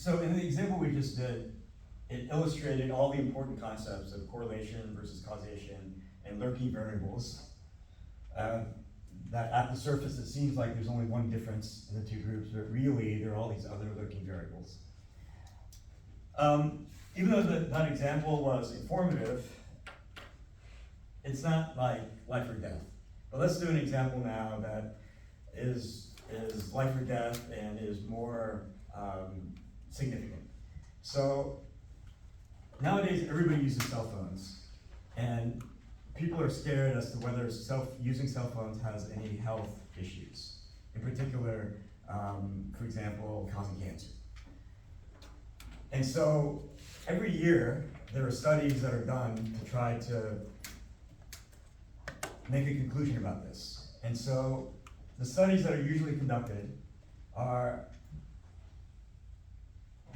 So in the example we just did, it illustrated all the important concepts of correlation versus causation and lurking variables. That at the surface, it seems like there's only one difference in the two groups, but really there are all these other lurking variables. Even though that example was informative, it's not like life or death. But let's do an example now that is life or death and is more significant. So nowadays everybody uses cell phones, and people are scared as to whether using cell phones has any health issues. In particular, for example, causing cancer. And so every year there are studies that are done to try to make a conclusion about this. And so the studies that are usually conducted are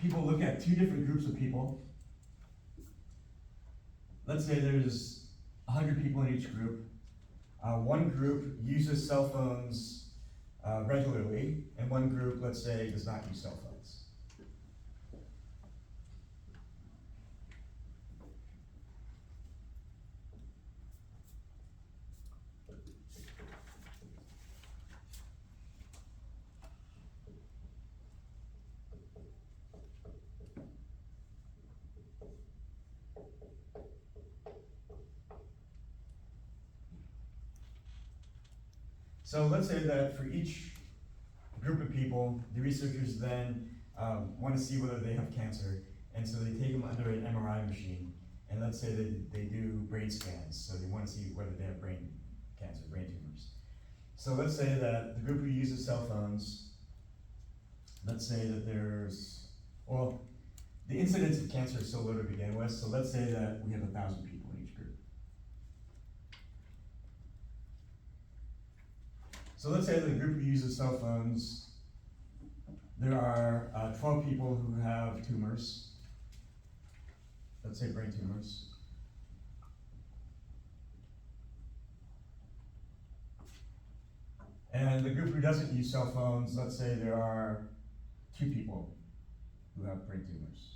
people look at two different groups of people. Let's say there's 100 people in each group. One group uses cell phones regularly, and one group, let's say, does not use cell phones. So let's say that for each group of people, the researchers then want to see whether they have cancer, and so they take them under an MRI machine, and let's say that they do brain scans, so they want to see whether they have brain cancer, brain tumors. So let's say that the group who uses cell phones, let's say that the incidence of cancer is so low to begin with, so let's say that we have 1,000 people in each group. So let's say that the group who uses cell phones, there are 12 people who have tumors, let's say brain tumors. And the group who doesn't use cell phones, let's say there are 2 people who have brain tumors.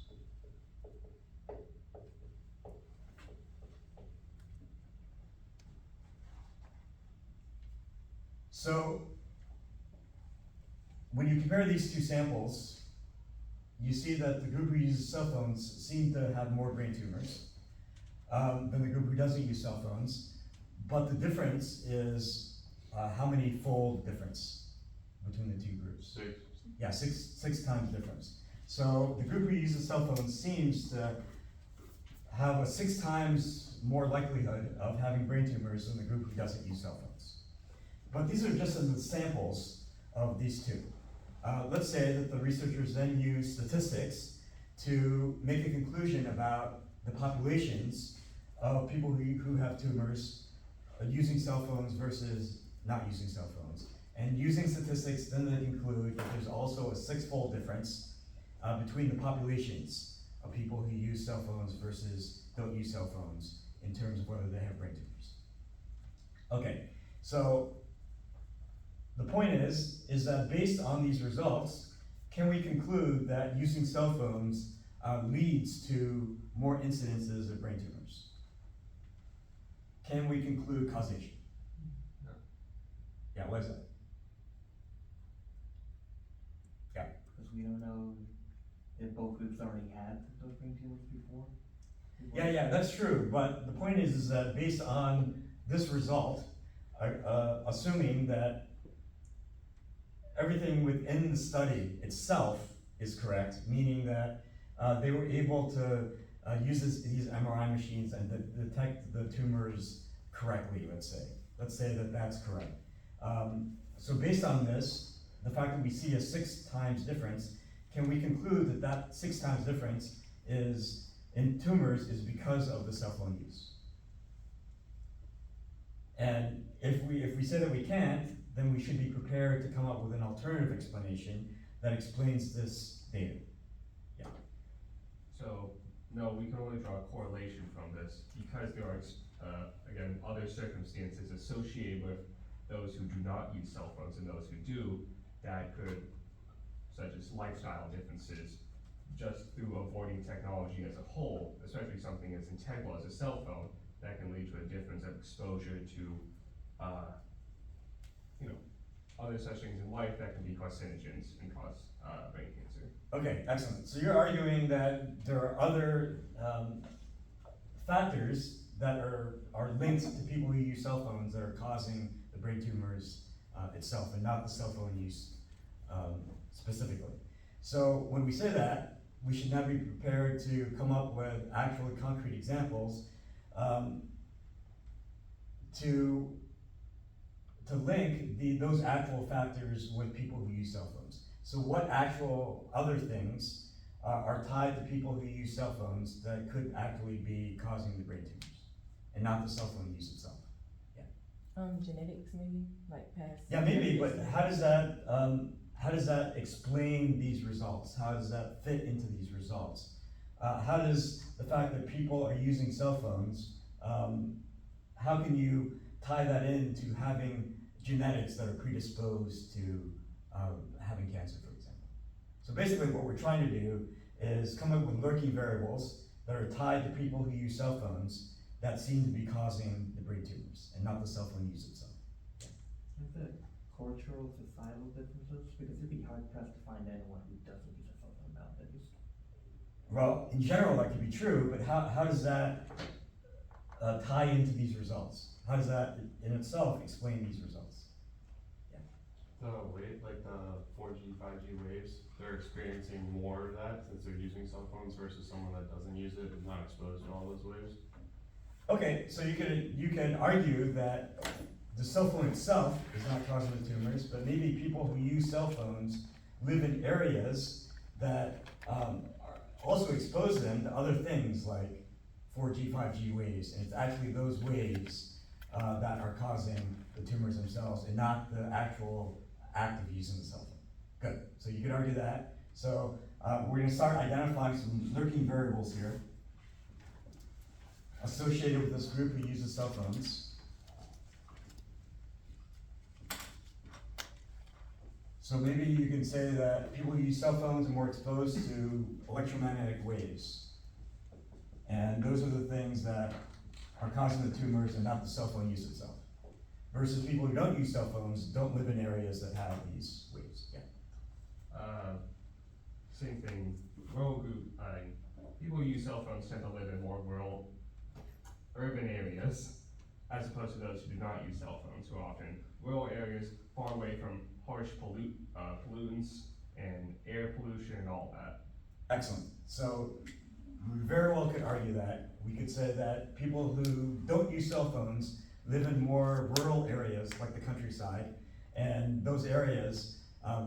So when you compare these two samples, you see that the group who uses cell phones seem to have more brain tumors than the group who doesn't use cell phones. But the difference is how many fold difference between the two groups? 6. Yeah, six times difference. So the group who uses cell phones seems to have a 6 times more likelihood of having brain tumors than the group who doesn't use cell phones. But these are just the samples of these two. Let's say that the researchers then use statistics to make a conclusion about the populations of people who have tumors using cell phones versus not using cell phones. And using statistics, then they conclude that there's also a 6-fold difference between the populations of people who use cell phones versus don't use cell phones in terms of whether they have brain tumors. Okay, so the point is that based on these results, can we conclude that using cell phones leads to more incidences of brain tumors? Can we conclude causation? No. Yeah, why is that? Yeah. Because we don't know if both groups already had those brain tumors before. Yeah, that's true. But the point is that based on this result, assuming that everything within the study itself is correct, meaning that they were able to use these MRI machines and detect the tumors correctly, let's say. Let's say that that's correct. So based on this, the fact that we see a 6 times difference, can we conclude that 6 times difference is in tumors is because of the cell phone use? And if we say that we can't, then we should be prepared to come up with an alternative explanation that explains this data. Yeah. So, no, we can only draw a correlation from this because there are, again, other circumstances associated with those who do not use cell phones and those who do that could, such as lifestyle differences, just through avoiding technology as a whole, especially something as integral as a cell phone, that can lead to a difference of exposure to, you know, other such things in life that can be carcinogens and cause, brain cancer. Okay, excellent. So you're arguing that there are other factors that are linked to people who use cell phones that are causing the brain tumors itself, and not the cell phone use specifically. So when we say that, we should now be prepared to come up with actual concrete examples to link those actual factors with people who use cell phones. So what actual other things are tied to people who use cell phones that could actually be causing the brain tumors, and not the cell phone use itself? Genetics maybe, like past. Yeah, maybe, but how does that explain these results? How does that fit into these results? How does the fact that people are using cell phones, how can you tie that into having genetics that are predisposed to having cancer, for example? So basically what we're trying to do is come up with lurking variables that are tied to people who use cell phones that seem to be causing the brain tumors, and not the cell phone use itself. Is there cultural, societal differences? Because it'd be hard pressed to find anyone who doesn't use a cell phone nowadays. Well, in general, that could be true, but how does that tie into these results? How does that in itself explain these results? The wave, like the 4G, 5G waves, they're experiencing more of that since they're using cell phones versus someone that doesn't use it is not exposed to all those waves. Okay, so you can argue that the cell phone itself is not causing the tumors, but maybe people who use cell phones live in areas that also expose them to other things like 4G, 5G waves, and it's actually those waves that are causing the tumors themselves, and not the actual act of using the cell phone. Good, so you could argue that. So we're gonna start identifying some lurking variables here associated with this group who uses cell phones. So maybe you can say that people who use cell phones are more exposed to electromagnetic waves. And those are the things that are causing the tumors and not the cell phone use itself. Versus people who don't use cell phones don't live in areas that have these waves. Yeah. Same thing, rural group, people who use cell phones tend to live in more rural, urban areas, as opposed to those who do not use cell phones, who are often rural areas far away from harsh pollutants and air pollution and all that. Excellent. So we very well could argue that. We could say that people who don't use cell phones live in more rural areas like the countryside, and those areas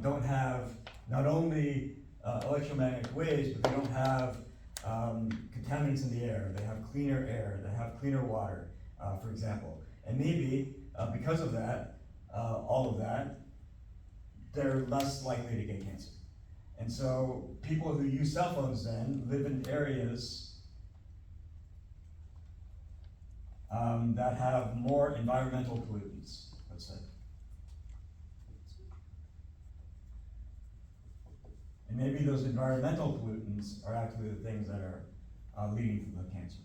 don't have not only electromagnetic waves, but they don't have contaminants in the air. They have cleaner air, they have cleaner water, for example. And maybe because of that, all of that, they're less likely to get cancer. And so people who use cell phones then live in areas that have more environmental pollutants, let's say. And maybe those environmental pollutants are actually the things that are leading to the cancer.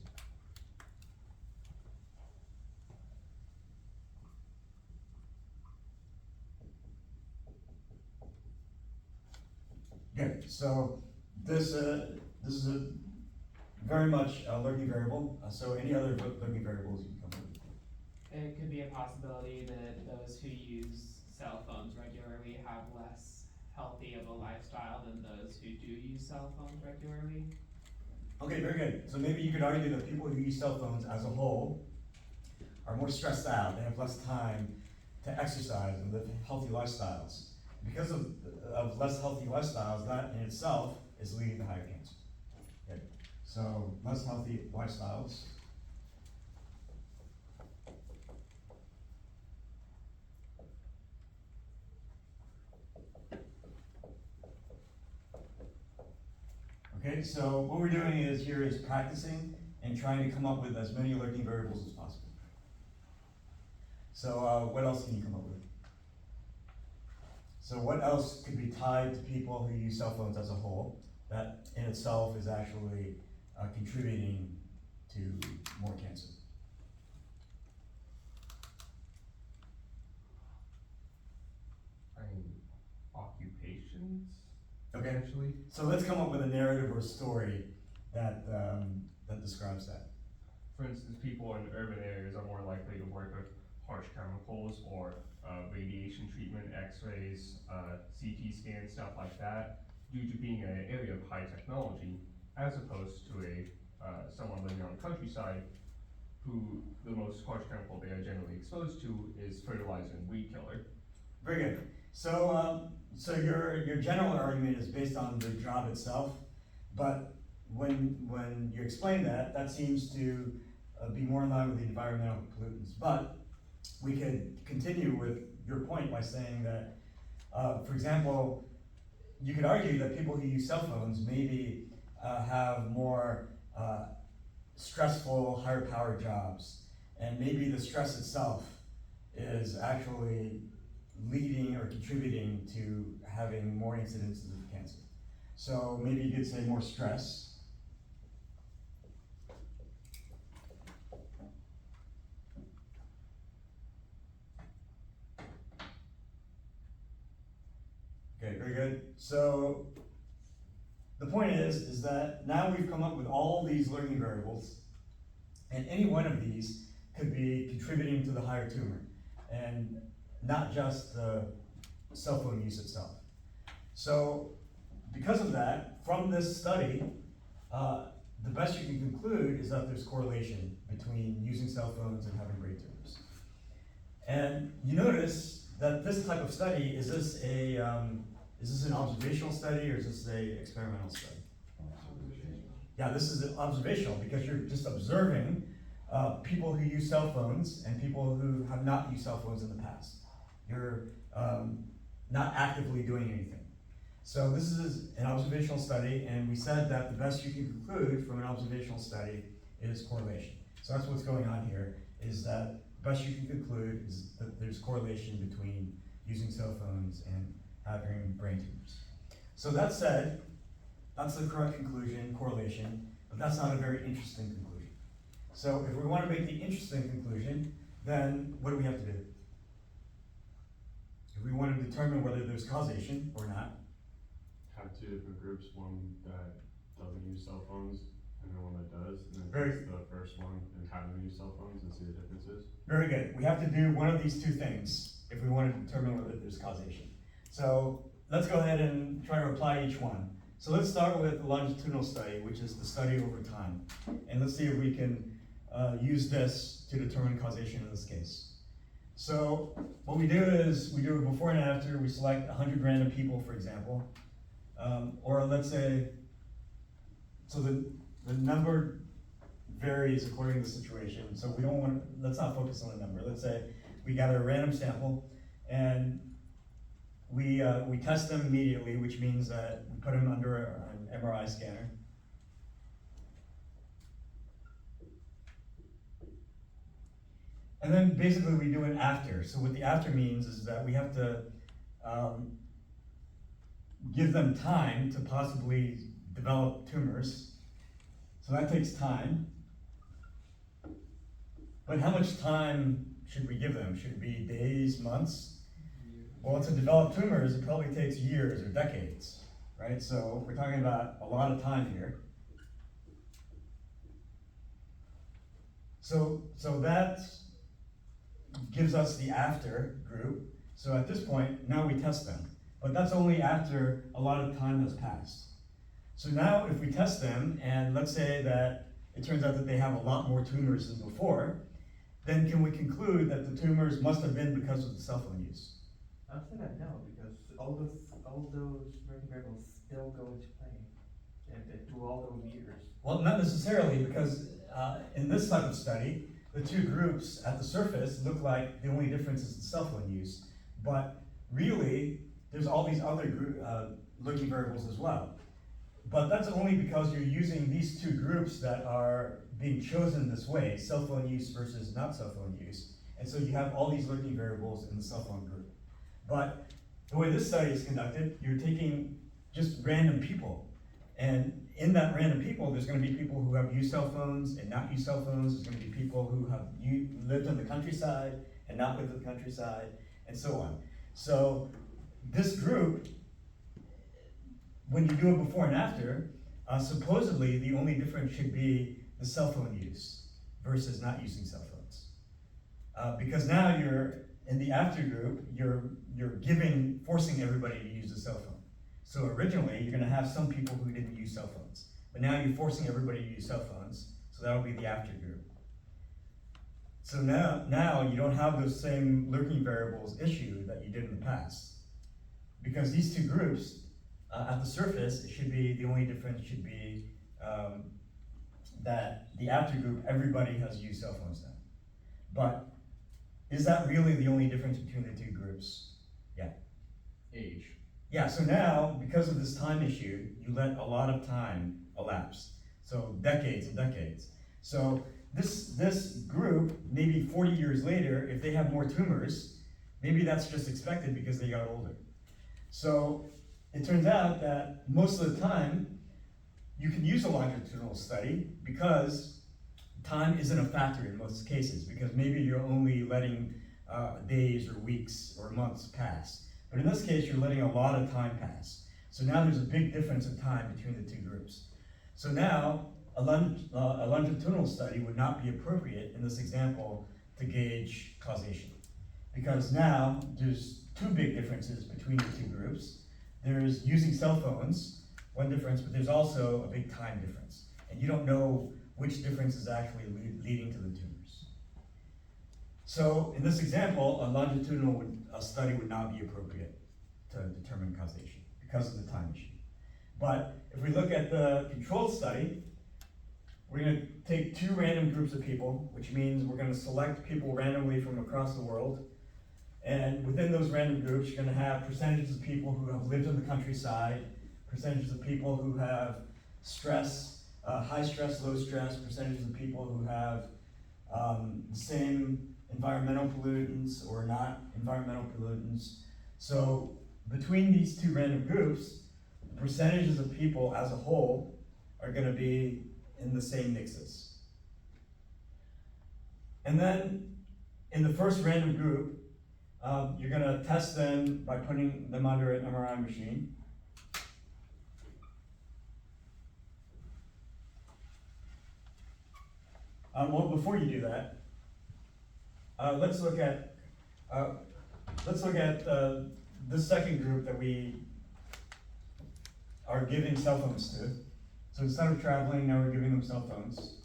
Good, so this is a very much a lurking variable, so any other lurking variables you can come up with? It could be a possibility that those who use cell phones regularly have less healthy of a lifestyle than those who do use cell phones regularly. Okay, very good. So maybe you could argue that people who use cell phones as a whole are more stressed out, they have less time to exercise and live healthy lifestyles. Because of less healthy lifestyles, that in itself is leading to higher cancer. Okay. So less healthy lifestyles. Okay, so what we're doing is practicing and trying to come up with as many lurking variables as possible. So what else can you come up with? So what else could be tied to people who use cell phones as a whole that in itself is actually contributing to more cancer. I mean, occupations, Okay, potentially? so let's come up with a narrative or story that, that describes that. For instance, people in urban areas are more likely to work with harsh chemicals or radiation treatment, x-rays, CT scans, stuff like that, due to being an area of high technology, as opposed to someone living on the countryside who the most harsh chemical they are generally exposed to is fertilizer and weed killer. Very good. So, so your general argument is based on the job itself, but when you explain that, that seems to be more in line with the environmental pollutants. But we could continue with your point by saying that, for example, you could argue that people who use cell phones maybe have more stressful, higher powered jobs, and maybe the stress itself is actually leading or contributing to having more incidences of cancer. So maybe you could say more stress. Okay, very good. So the point is that now we've come up with all these learning variables, and any one of these could be contributing to the higher tumor, and not just the cell phone use itself. So because of that, from this study, the best you can conclude is that there's correlation between using cell phones and having brain tumors. And you notice that this type of study, is this an observational study or is this a experimental study? Yeah, this is observational because you're just observing people who use cell phones and people who have not used cell phones in the past. You're not actively doing anything. So this is an observational study, and we said that the best you can conclude from an observational study is correlation. So that's what's going on here, is that the best you can conclude is that there's correlation between using cell phones and having brain tumors. So that said, that's the correct conclusion, correlation, but that's not a very interesting conclusion. So if we want to make the interesting conclusion, then what do we have to do? If we want to determine whether there's causation or not, Have two different groups, one that doesn't use cell phones and then one that does, and then Very- test the first one and have them use cell phones and see the differences. very good. We have to do one of these two things if we want to determine whether there's causation. So let's go ahead and try to apply each one. So let's start with the longitudinal study, which is the study over time. And let's see if we can use this to determine causation in this case. So what we do is we do a before and after. We select 100 random people, for example. Or let's say, so the number varies according to the situation. So we don't want, let's not focus on the number. Let's say we gather a random sample and we test them immediately, which means that we put them under an MRI scanner. And then basically we do an after. So what the after means is that we have to give them time to possibly develop tumors. So that takes time. But how much time should we give them? Should it be days, months? Well, to develop tumors, it probably takes years or decades, right? So we're talking about a lot of time here. So that gives us the after group. So at this point, now we test them. But that's only after a lot of time has passed. So now if we test them, and let's say that it turns out that they have a lot more tumors than before, then can we conclude that the tumors must have been because of the cell phone use? I'll say that no, because all those working variables still go into play and through all those years. Well, not necessarily, because in this type of study, the two groups at the surface look like the only difference is the cell phone use. But really, there's all these other looking variables as well. But that's only because you're using these two groups that are being chosen this way, cell phone use versus not cell phone use. And so you have all these lurking variables in the cell phone group. But the way this study is conducted, you're taking just random people And in that random people, there's gonna be people who have used cell phones and not used cell phones. There's gonna be people who have lived in the countryside and not lived in the countryside, and so on. So this group, when you do it before and after, supposedly the only difference should be the cell phone use versus not using cell phones. Because now you're, in the after group, you're forcing everybody to use a cell phone. So originally, you're gonna have some people who didn't use cell phones, but now you're forcing everybody to use cell phones, so that'll be the after group. So now you don't have those same lurking variables issue that you did in the past. Because these two groups, at the surface, it should be, the only difference should be that the after group, everybody has used cell phones now. But is that really the only difference between the two groups? Yeah. Age. Yeah, so now, because of this time issue, you let a lot of time elapse. So decades and decades. So this group, maybe 40 years later, if they have more tumors, maybe that's just expected because they got older. So it turns out that most of the time, you can use a longitudinal study because time isn't a factor in most cases, because maybe you're only letting days or weeks or months pass. But in this case, you're letting a lot of time pass. So now there's a big difference in time between the two groups. So now, a longitudinal study would not be appropriate in this example to gauge causation. Because now, there's two big differences between the two groups. There's using cell phones, one difference, but there's also a big time difference. And you don't know which difference is actually leading to the tumors. So in this example, a longitudinal study would not be appropriate to determine causation because of the time issue. But if we look at the controlled study, we're gonna take two random groups of people, which means we're gonna select people randomly from across the world. And within those random groups, you're gonna have percentages of people who have lived in the countryside, percentages of people who have stress, high stress, low stress, percentages of people who have the same environmental pollutants or not environmental pollutants. So between these two random groups, the percentages of people as a whole are gonna be in the same mixes. And then in the first random group, you're gonna test them by putting them under an MRI machine. Well, before you do that, let's look at this second group that we are giving cell phones to. So instead of traveling, now we're giving them cell phones.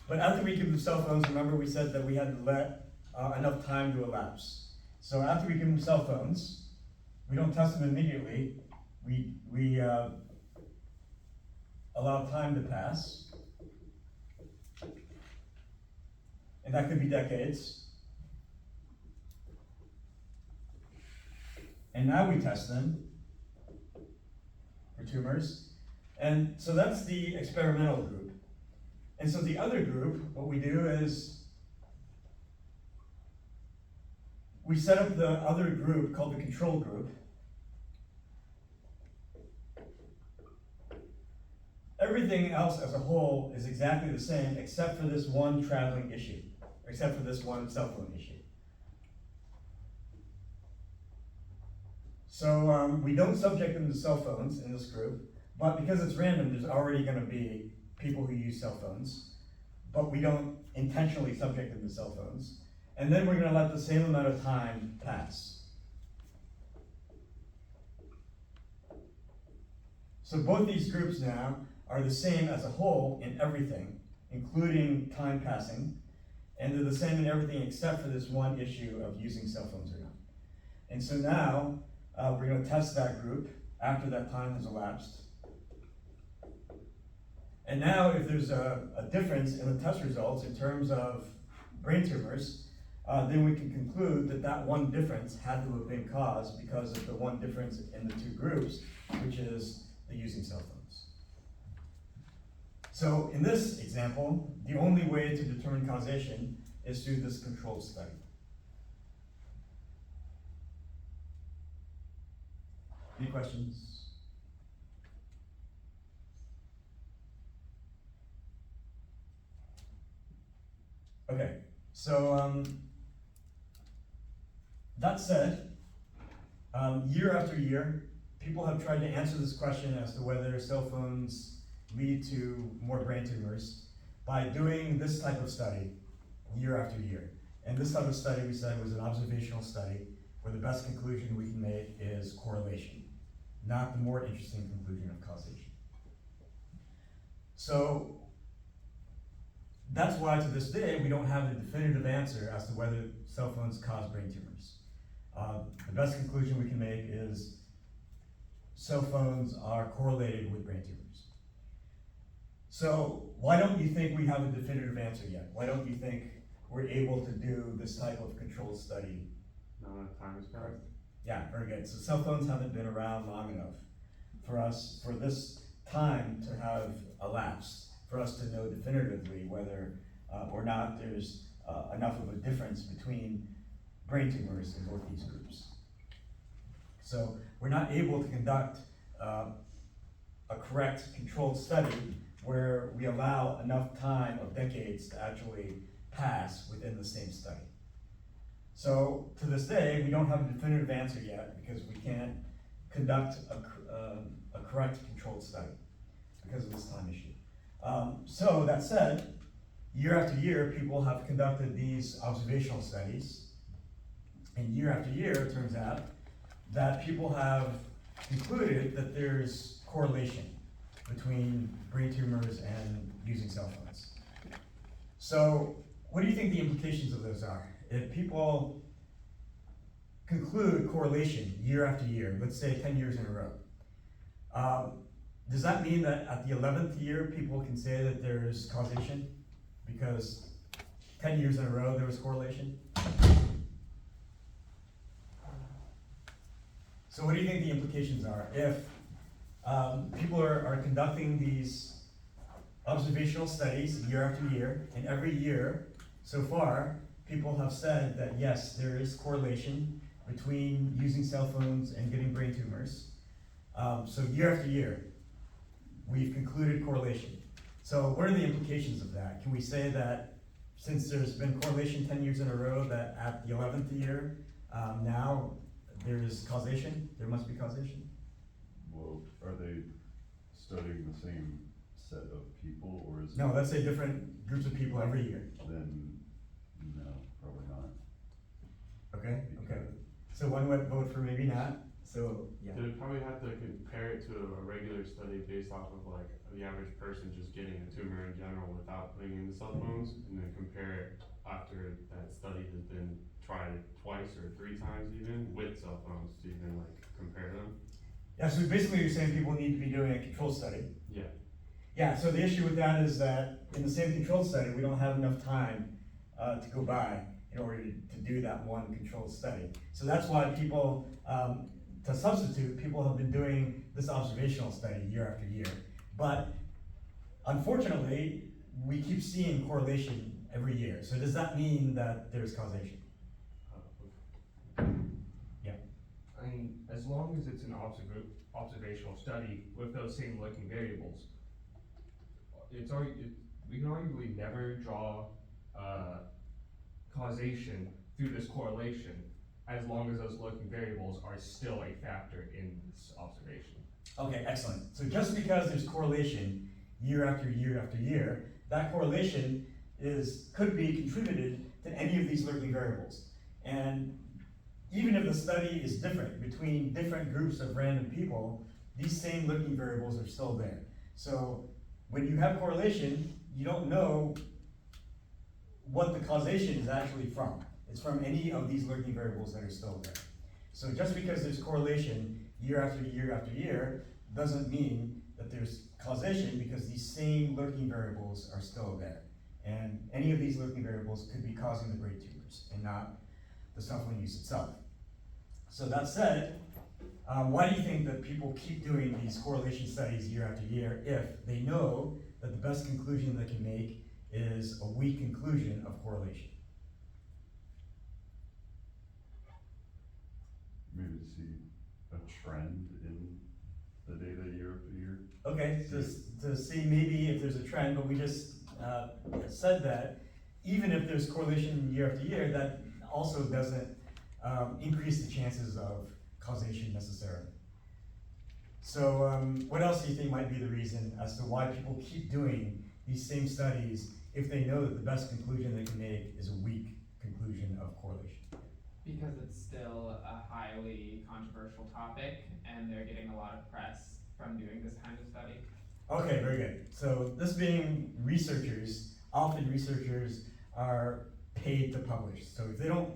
But after we give them cell phones, remember we said that we had to let enough time to elapse. So after we give them cell phones, we don't test them immediately. We allow time to pass. And that could be decades. And now we test them for tumors. And so that's the experimental group. And so the other group, what we do is we set up the other group called the control group. Everything else as a whole is exactly the same except for this one traveling issue, except for this one cell phone issue. So we don't subject them to cell phones in this group, but because it's random, there's already gonna be people who use cell phones, but we don't intentionally subject them to cell phones. And then we're gonna let the same amount of time pass. So both these groups now are the same as a whole in everything, including time passing, and they're the same in everything except for this one issue of using cell phones or not. And so now, we're gonna test that group after that time has elapsed. And now if there's a difference in the test results in terms of brain tumors, then we can conclude that that one difference had to have been caused because of the one difference in the two groups, which is the using cell phones. So in this example, the only way to determine causation is through this controlled study. Any questions? Okay, so, that said, year after year, people have tried to answer this question as to whether cell phones lead to more brain tumors by doing this type of study year after year. And this type of study, we said, was an observational study where the best conclusion we can make is correlation, not the more interesting conclusion of causation. So that's why to this day we don't have a definitive answer as to whether cell phones cause brain tumors. The best conclusion we can make is cell phones are correlated with brain tumors. So why don't you think we have a definitive answer yet? Why don't you think we're able to do this type of controlled study? Not enough time has passed. Yeah, very good. So cell phones haven't been around long enough for this time to have elapsed, for us to know definitively whether or not there's enough of a difference between brain tumors in both these groups. So we're not able to conduct a correct controlled study where we allow enough time of decades to actually pass within the same study. So to this day, we don't have a definitive answer yet because we can't conduct a correct controlled study because of this time issue. So that said, year after year, people have conducted these observational studies, and year after year, it turns out that people have concluded that there's correlation between brain tumors and using cell phones. So what do you think the implications of those are? If people conclude correlation year after year, let's say 10 years in a row, does that mean that at the 11th year, people can say that there's causation? Because 10 years in a row, there was correlation? So what do you think the implications are? If people are conducting these observational studies year after year, and every year, so far, people have said that yes, there is correlation between using cell phones and getting brain tumors. So year after year, we've concluded correlation. So what are the implications of that? Can we say that since there's been correlation 10 years in a row, that at the 11th year, now there's causation? There must be causation? Well, are they studying the same set of people, or is it? No, let's say different groups of people every year. Then, no, probably not. Okay, okay. So one would vote for maybe not, so, yeah. They'd probably have to compare it to a regular study based off of like the average person just getting a tumor in general without putting in the cell phones, and then compare it after that study has been tried twice or 3 times even with cell phones to even like compare them. Yeah, so basically you're saying people need to be doing a control study. Yeah. Yeah, so the issue with that is that in the same controlled study, we don't have enough time to go by in order to do that one controlled study. So that's why people, to substitute, people have been doing this observational study year after year. But unfortunately, we keep seeing correlation every year. So does that mean that there's causation? I mean, as long as it's an observational study with those same looking variables, we can arguably never draw causation through this correlation as long as those looking variables are still a factor in this observation. Okay, excellent. So just because there's correlation year after year after year, that correlation could be contributed to any of these lurking variables. And even if the study is different between different groups of random people, these same lurking variables are still there. So when you have correlation, you don't know what the causation is actually from. It's from any of these lurking variables that are still there. So just because there's correlation year after year after year doesn't mean that there's causation, because these same lurking variables are still there. And any of these lurking variables could be causing the brain tumors and not the cell phone use itself. So that said, why do you think that people keep doing these correlation studies year after year if they know that the best conclusion they can make is a weak conclusion of correlation? Maybe to see a trend in the data year after year? Okay, to see maybe if there's a trend, but we just, said that even if there's correlation year after year, that also doesn't, increase the chances of causation necessarily. So, what else do you think might be the reason as to why people keep doing these same studies if they know that the best conclusion they can make is a weak conclusion of correlation? Because it's still a highly controversial topic, and they're getting a lot of press from doing this kind of study. Okay, very good. So this being researchers, often researchers are paid to publish. So if they don't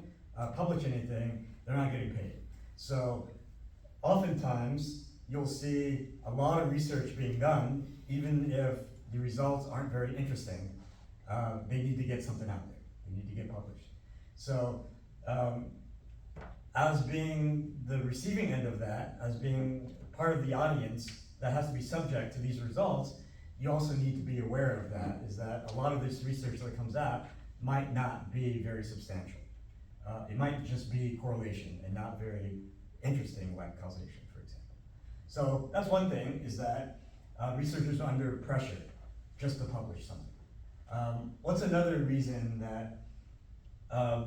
publish anything, they're not getting paid. So oftentimes you'll see a lot of research being done, even if the results aren't very interesting. They need to get something out there. They need to get published. So as being the receiving end of that, as being part of the audience that has to be subject to these results, you also need to be aware of that, is that a lot of this research that comes out might not be very substantial. It might just be correlation and not very interesting, like causation, for example. So that's one thing, is that researchers are under pressure just to publish something. What's another reason that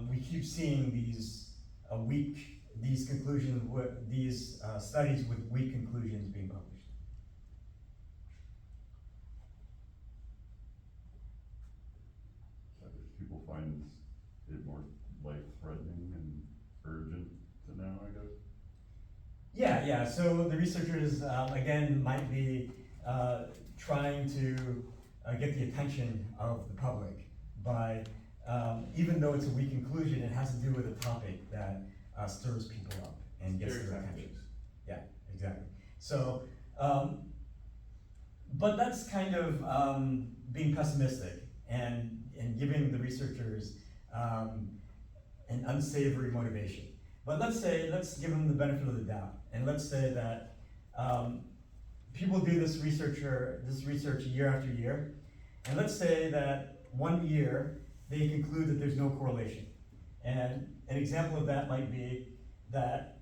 we keep seeing these conclusions, these studies with weak conclusions being published? People find it more life-threatening and urgent to know, I guess? Yeah, so the researchers, again, might be trying to get the attention of the public by, even though it's a weak conclusion, it has to do with a topic that stirs people up and gets their attention. Yeah, exactly. So, but that's kind of being pessimistic and giving the researchers an unsavory motivation. But let's give them the benefit of the doubt, and let's say that people do this research year after year, and let's say that one year they conclude that there's no correlation. And an example of that might be that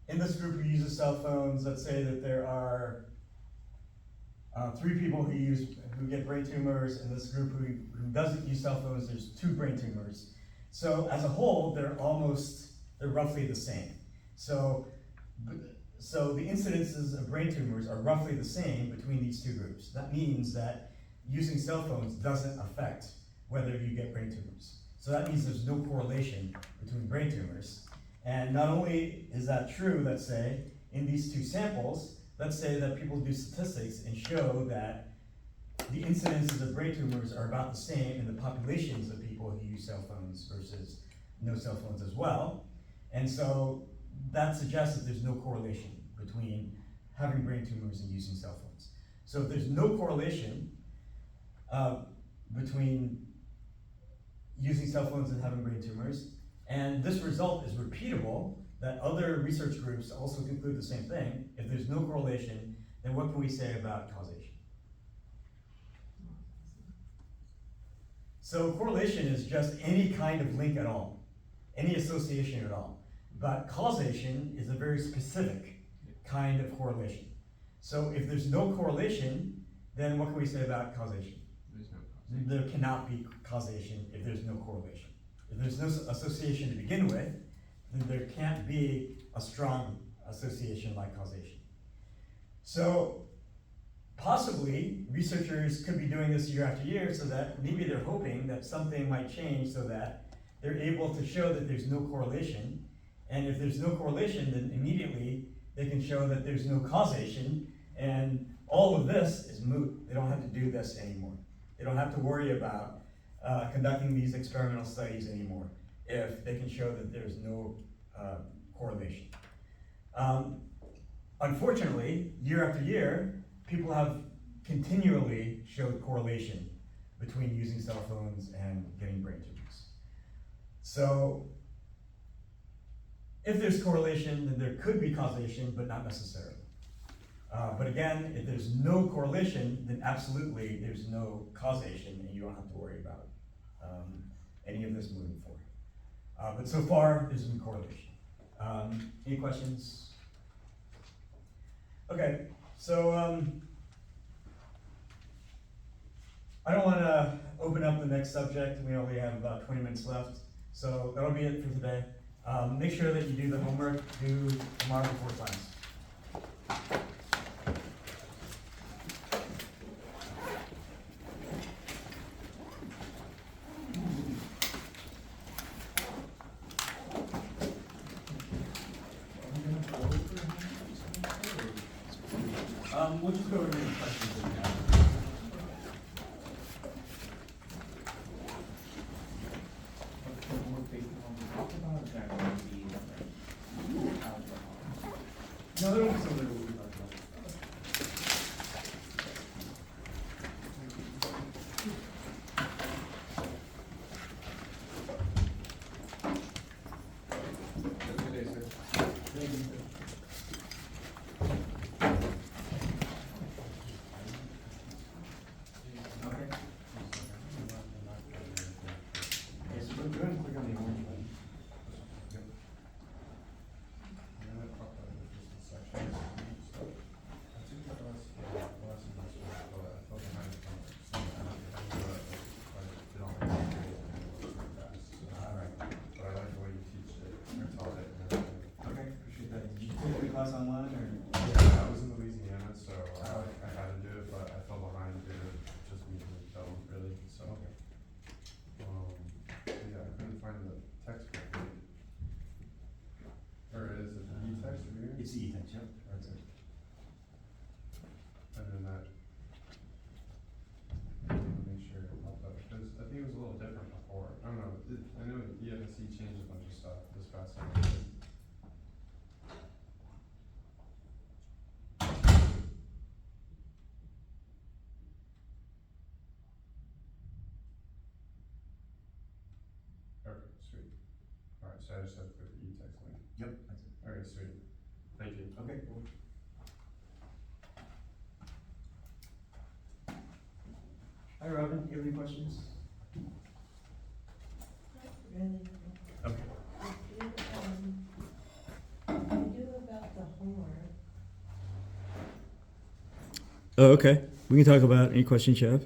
in this group who uses cell phones, let's say that there are 3 people who get brain tumors. In this group who doesn't use cell phones, there's 2 brain tumors. So as a whole, they're roughly the same. So the incidences of brain tumors are roughly the same between these 2 groups. That means that using cell phones doesn't affect whether you get brain tumors. So that means there's no correlation between brain tumors. And not only is that true, let's say, in these 2 samples, let's say that people do statistics and show that the incidences of brain tumors are about the same in the populations of people who use cell phones versus no cell phones as well. And so that suggests that there's no correlation between having brain tumors and using cell phones. So if there's no correlation between using cell phones and having brain tumors, and this result is repeatable, that other research groups also conclude the same thing, if there's no correlation, then what can we say about causation? So correlation is just any kind of link at all, any association at all. But causation is a very specific kind of correlation. So if there's no correlation, then what can we say about causation? There's no causation. There cannot be causation if there's no correlation. If there's no association to begin with, then there can't be a strong association like causation. So possibly researchers could be doing this year after year so that maybe they're hoping that something might change so that they're able to show that there's no correlation. And if there's no correlation, then immediately they can show that there's no causation, and all of this is moot. They don't have to do this anymore. They don't have to worry about conducting these experimental studies anymore if they can show that there's no correlation. Unfortunately, year after year, people have continually showed correlation between using cell phones and getting brain tumors. So if there's correlation, then there could be causation, but not necessarily. But again, if there's no correlation, then absolutely there's no causation, and you don't have to worry about any of this moving forward. But so far, there's been correlation. Any questions? Okay, so, I don't wanna open up the next subject, we only have about 20 minutes left, so that'll be it for today. Make sure that you do the homework due tomorrow before class. We'll just go over any questions that you have. What's the homework based on what we talked about, is that going to be different? Algebra? No, there will be some that will be talked about. Good day, sir. Thank you. Okay. Yes, go ahead and click on the orange button. Okay, appreciate that. Did you take the class online or? Yeah, I was in Louisiana, so I had to do it, but I fell behind a bit of just me and film, really, so. Yeah, I couldn't find the textbook. Or is it the e-text or here? It's the e-text, yep. That's it. And then that. Let me make sure it popped up, because I think it was a little different before, I don't know, I know EFSC changed a bunch of stuff this past summer. Okay, sweet. Alright, so I just have to click the e-text link. Yep, that's it. Okay, sweet. Thank you. Okay, cool. Hi, Robin, you have any questions? Really? Okay. I do about the homework. Oh, okay. We can talk about any questions you have.